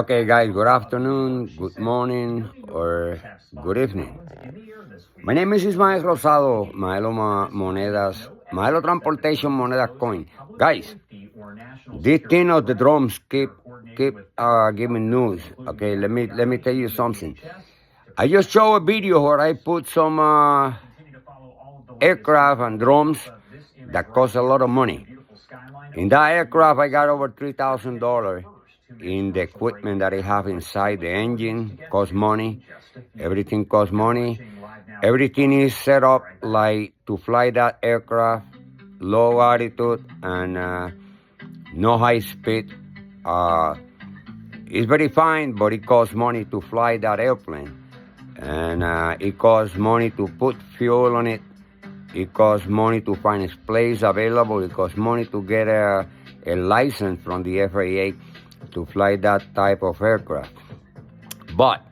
Okay, guys, good afternoon, good morning, or good evening. My name is Ismael Rosado, Maelo Monedas, Maelo Transportation Monedas Coin. Guys, this thing of the drums keep giving news. Okay, let me tell you something. I just show a video where I put some aircraft and drums that cost a lot of money. In that aircraft, I got over $3,000 in the equipment that I have inside. The engine costs money. Everything costs money. Everything is set up like to fly that aircraft, low altitude and no high speed. It's very fine, but it costs money to fly that airplane. And it costs money to put fuel on it. It costs money to find its place available. It costs money to get a license from the FAA to fly that type of aircraft. But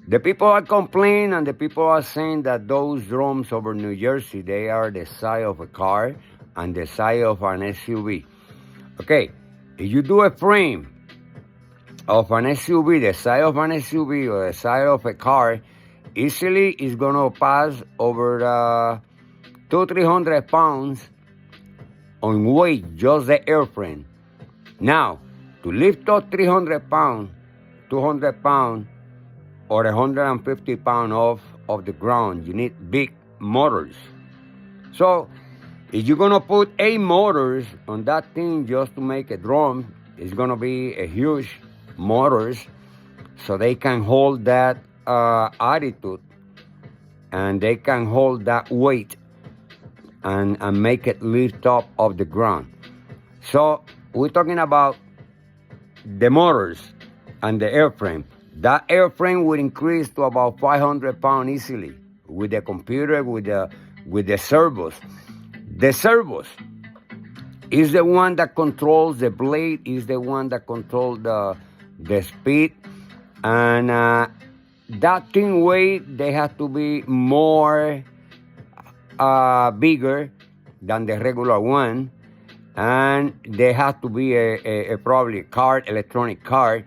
the people are complaining and the people are saying that those drones over New Jersey, they are the size of a car and the size of an SUV. Okay, if you do a frame of an SUV, the size of an SUV or the size of a car, easily is going to pass over 200-300 pounds on weight, just the airframe. Now, to lift up 300 pounds, 200 pounds, or 150 pounds off of the ground, you need big motors. So, if you're going to put 8 motors on that thing just to make a drum, it's going to be a huge motors so they can hold that attitude and they can hold that weight and make it lift up off the ground. So we're talking about the motors and the airframe. That airframe will increase to about 500 pounds easily with the computer, with the servos. The servos is the one that controls the blade, is the one that controls the speed. And that thing weight, they have to be more bigger than the regular one. And they have to be a probably card, electronic card,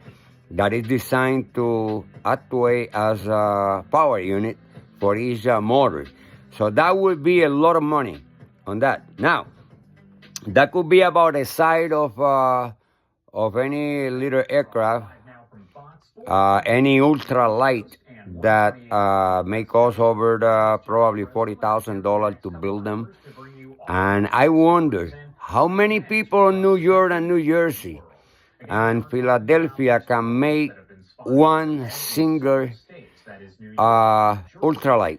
that is designed to actuate as a power unit for each motor. So that would be a lot of money on that. Now, that could be about the size of any little aircraft, any ultralight that may cost over probably $40,000 to build them. And I wonder how many people in New York and New Jersey and Philadelphia can make one single ultralight.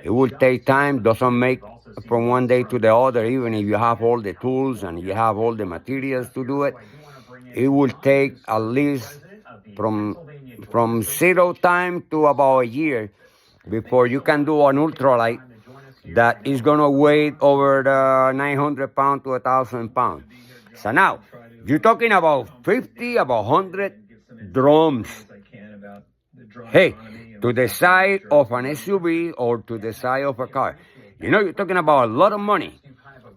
It will take time, doesn't make from one day to the other, even if you have all the tools and you have all the materials to do it. It will take at least from 0 time to about a year before you can do an ultralight that is going to weigh over 900 pounds to 1,000 pounds. So now, you're talking about 50, about 100 drums. Hey, to the side of an SUV or to the side of a car. You're talking about a lot of money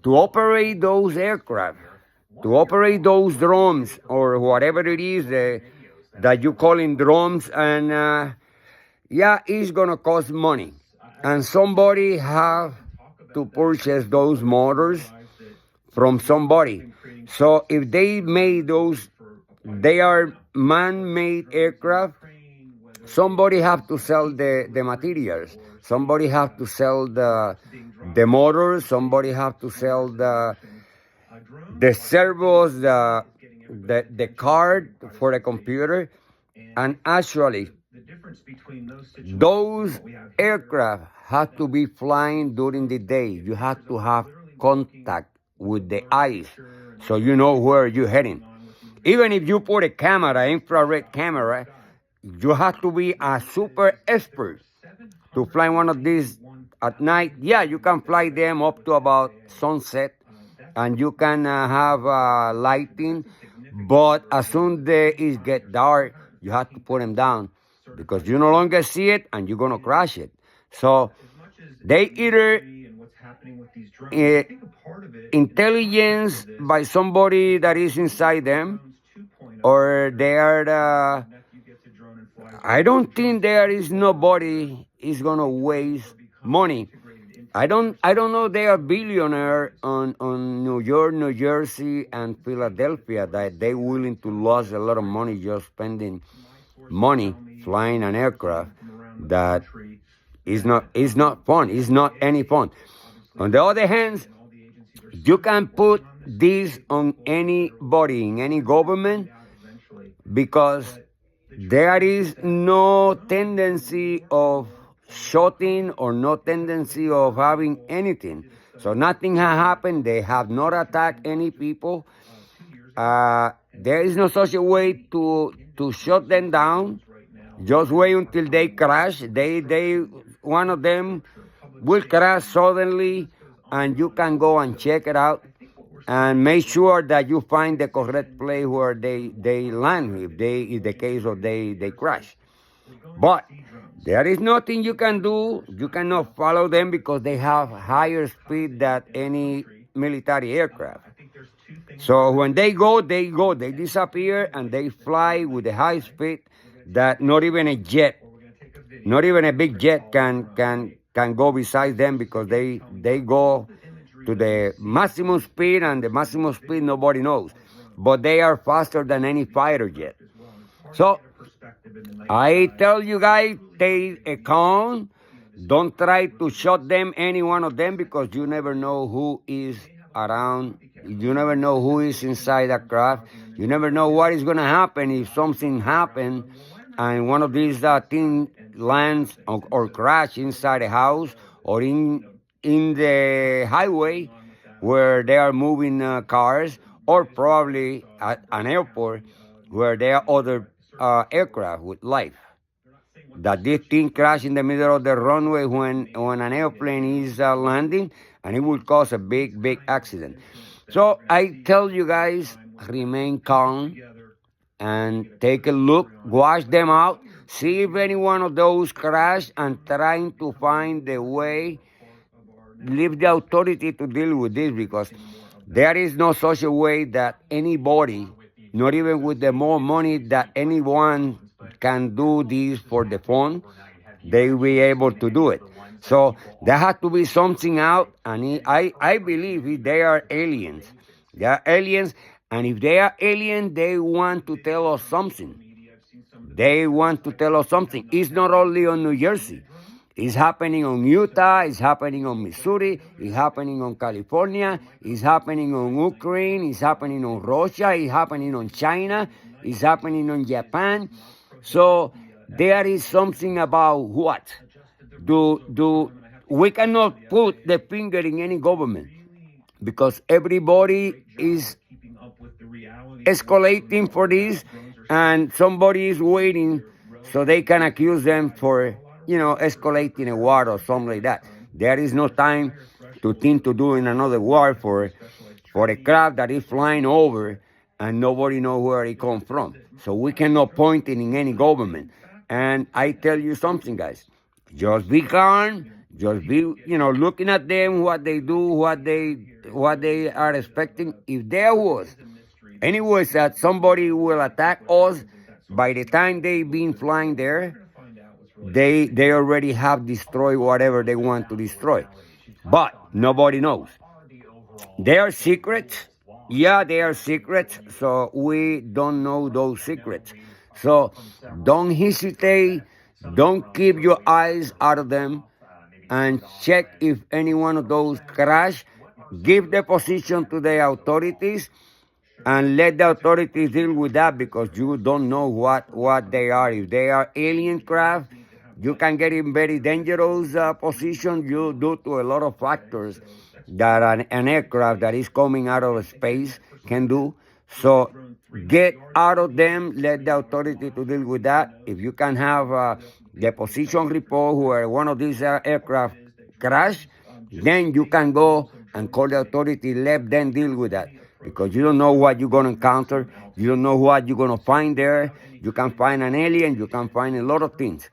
to operate those aircraft, to operate those drones or whatever it is that you call in drones. And yeah, it's going to cost money. And somebody have to purchase those motors from somebody. So if they made those, they are man-made aircraft, somebody have to sell the materials. Somebody have to sell the motors. Somebody have to sell the servos, the card for the computer. And actually, those aircraft have to be flying during the day. You have to have contact with the eyes so you know where you're heading. Even if you put a camera, infrared camera, you have to be a super expert to fly one of these at night. Yeah, you can fly them up to about sunset and you can have lighting, but as soon as it gets dark, you have to put them down because you no longer see it and you're going to crash it. So they either intelligence by somebody that is inside them, or they are I don't think there is nobody is gonna waste money. I don't know they are billionaire on New York, New Jersey, and Philadelphia that they willing to lose a lot of money just spending money flying an aircraft that is not fun. It's not any fun. On the other hand, you can put this on anybody in any government because there is no tendency of shooting or no tendency of having anything. So nothing has happened. They have not attacked any people. There is no such a way to shut them down. Just wait until they crash. One of them will crash suddenly, and you can go and check it out and make sure that you find the correct place where they land if the case of they crash. But there is nothing you can do. You cannot follow them because they have higher speed than any military aircraft. So when they go, they disappear, and they fly with a high speed that not even a jet, not even a big jet can go beside them because they go to the maximum speed, and the maximum speed nobody knows. But they are faster than any fighter jet. So I tell you guys, stay calm. Don't try to shot them, any one of them, because you never know who is around. You never know who is inside that craft. You never know what is going to happen if something happens and one of these things lands or crash inside a house or in the highway where they are moving cars, or probably at an airport where there are other aircraft with life. That this thing crash in the middle of the runway when an airplane is landing, and it will cause a big accident. So I tell you guys, remain calm and take a look, watch them out, see if any one of those crash, and trying to find the way, leave the authority to deal with this, because there is no such a way that anybody, not even with the more money that anyone can do this for the fun, they will be able to do it. So there has to be something out, and I believe they are aliens. They are aliens, and if they are aliens, they want to tell us something. They want to tell us something. It's not only on New Jersey. It's happening on Utah, it's happening on Missouri, it's happening on California, it's happening on Ukraine, it's happening on Russia, it's happening on China, it's happening on Japan. So there is something about what? We cannot put the finger in any government because everybody is escalating for this, and somebody is waiting so they can accuse them for escalating a war or something like that. There is no time to think to doing another war for a craft that is flying over and nobody knows where it comes from. So we cannot point it in any government. And I tell you something, guys, just be calm, just be, looking at them, what they do, what they are expecting. If there was any ways that somebody will attack us, by the time they've been flying there, they already have destroyed whatever they want to destroy. But nobody knows. They are secrets. Yeah, they are secrets. So we don't know those secrets. So don't hesitate. Don't keep your eyes out of them. And check if any one of those crash. Give the position to the authorities. And let the authorities deal with that, because you don't know what they are. If they are alien craft, you can get in very dangerous position due to a lot of factors that an aircraft that is coming out of space can do. So get out of them, let the authority to deal with that. If you can have the position report where one of these aircraft crash, then you can go and call the authority, let them deal with that. Because you don't know what you're going to encounter. You don't know what you're going to find there. You can find an alien. You can find a lot of things.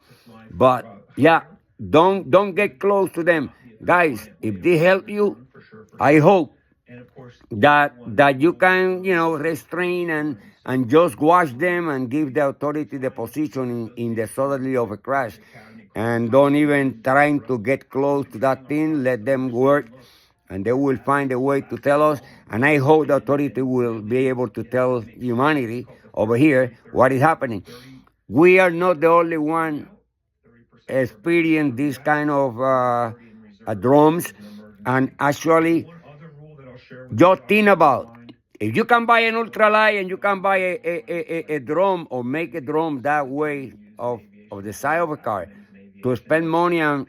But, yeah, don't get close to them. Guys, if they help you, I hope that you can, restrain and just watch them and give the authority the position in the southerly of a crash, and don't even trying to get close to that thing. Let them work, and they will find a way to tell us. And I hope the authority will be able to tell humanity over here what is happening. We are not the only one experience this kind of drums, and actually, just think about, if you can buy an ultralight and you can buy a drum or make a drum that way of the side of a car to spend money and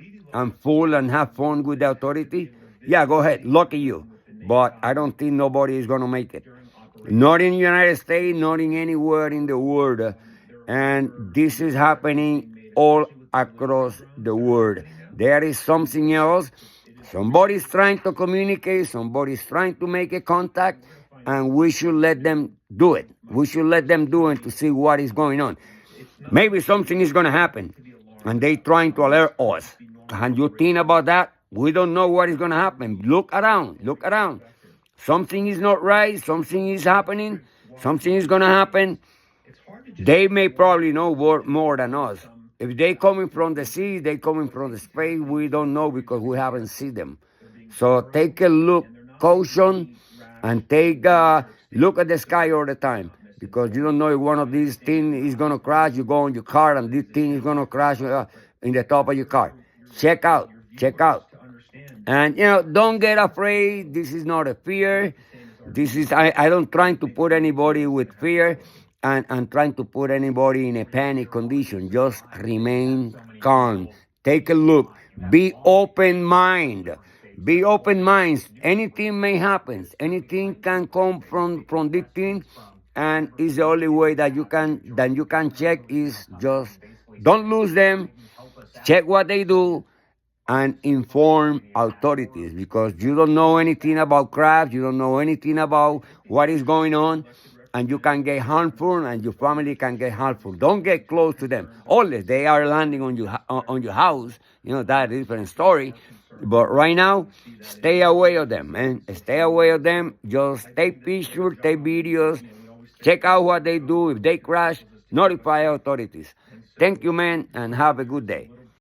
fool and have fun with the authority, yeah, go ahead, lucky you. But I don't think nobody is going to make it. Not in the United States, not in anywhere in the world. And this is happening all across the world. There is something else. Somebody's trying to communicate, somebody's trying to make a contact, and we should let them do it. We should let them do it to see what is going on. Maybe something is going to happen, and they trying to alert us. Can you think about that? We don't know what is going to happen. Look around, look around. Something is not right, something is happening, something is going to happen. They may probably know more than us. If they coming from the sea, they coming from the space, we don't know because we haven't seen them. So take a look, caution, and take a look at the sky all the time, because you don't know if one of these things is going to crash. You go in your car and this thing is going to crash in the top of your car. Check out. And, don't get afraid. This is not a fear. This is, I don't try to put anybody with fear and trying to put anybody in a panic condition. Just remain calm. Take a look. Be open-minded. Be open-minded. Anything may happen. Anything can come from this thing, and it's the only way that you can check is just don't lose them. Check what they do and inform authorities, because you don't know anything about crabs, you don't know anything about what is going on, and you can get harmful and your family can get harmful. Don't get close to them. Unless they are landing on your house, that is a different story. But right now, stay away of them, man. Stay away of them. Just take pictures, take videos, check out what they do. If they crash, notify authorities. Thank you, man, and have a good day.